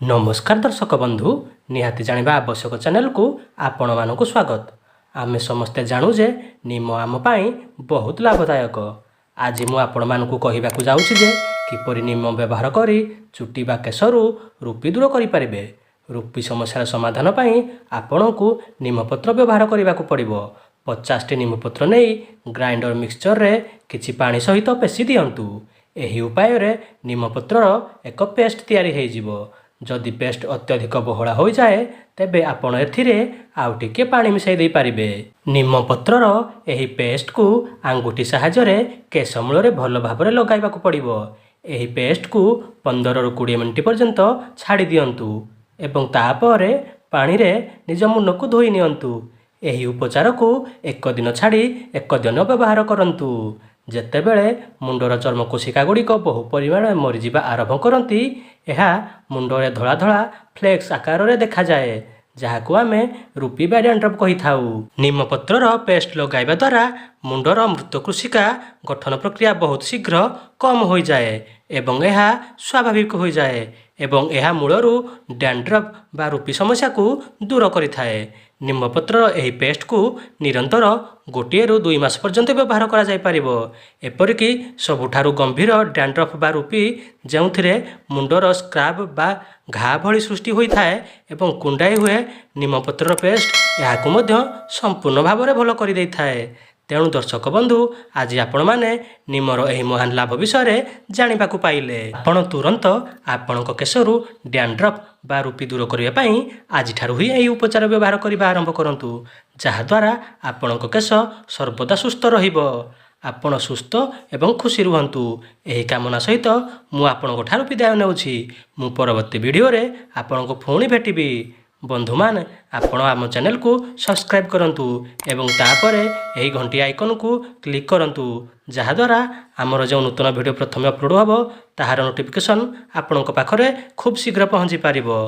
नमस्कार दर्शक बंधु निहाती जानिबा आवश्यक चैनल को आपण मानक स्वागत। आमे समस्ते जानू जे नीम आम पाई बहुत लाभदायक। आज मु आपण मानक कहिबा को जाउछि जे किपरि नीम व्यवहार करी चुटी बा केशरू रूपी दूर करि परिबे। रूपी समस्या समाधान पाई आपण को नीम पत्र व्यवहार करिबा को पड़िबो। 50 टी नीम पत्र नै ग्राइंडर मिक्सचर रे किछि पानी सहित पेसी दियंतु। एही उपाय रे नीम पत्रर एक पेस्ट तयारी हे जिवो। जदि पेस्ट अत्यधिक बहला हो जाए तेबे आपण एथिरे आउ टिके पानी मिसाई दे पारिबे। नीम पत्रर एही पेस्ट को आंगुठी सहायता रे केश मूल रे भल भाबरे लगाइबा को पड़िबो। एही पेस्ट को 15 रु 20 मिनिट पर्यंत छाड़ी दियंतु एवं तापरे पानी रे निज मुंड को धोई नियंतु। एही उपचार को एक दिन छाड़ी एक दिन व्यवहार करंतु। जेतेबेले मुंडर चर्म कोशिका गुड़िक बहु परिमाण मरीजा आरंभ करती यह मुंडरे धला धला फ्लेक्स आकार रे देखा जाए जहाकू आमे रूपी बा डैंड्रफ कहि थाउ। नीम पत्रर पेस्ट लगाइबा द्वारा मुंडर मृत कोशिका गठन प्रक्रिया बहुत शीघ्र कम हो जाए एवं यह स्वाभाविक हो जाए एवं यह मूलरू डैंड्रफ बा रूपी समस्या को दूर करिथाए। नीम पत्र एही पेस्ट को निरंतर 1 ରୁ 2 मास पर्यंत व्यवहार करा जाय परिबो। एपरिकी सबुठारु गंभीर डैंड्रफ बा रूपी जेउथिरे मुंडर स्क्रैब बा घा भली सृष्टि होई थाए एवं कुंडाई हुए नीम पत्रर पेस्ट याकू मध्य संपूर्ण भाव भल करि देइ थाए। तेणु दर्शक बंधु आज आपण माने नीमर एही महान लाभ विषय जानिबा को पाइले। आपण तुरंत आपणक केशरू डैंड्रफ बा रूपी दूर करिया पई आज ठारू ही एही उपचार व्यवहार करिबा आरंभ करंतु जहा द्वारा आपणक केश सर्वदा सुस्थ रहिबो। आपण सुस्थ एवं खुशी रुहंतु एही कामना सहित मु आपणक ठारू विदाय नेउछि। मु परवर्ती वीडियो रे आपणक पुणी भेटिबी। बंधु मान आपण आम चैनल को सब्सक्राइब करंतु एवं तापरे एही घंटी आइकन को क्लिक करंतु जहा द्वारा आमर जो नूतन वीडियो प्रथम अपलोड होबो ताहार नोटिफिकेशन आपणक पाखरे खूब शीघ्र पहुंची पारिबो।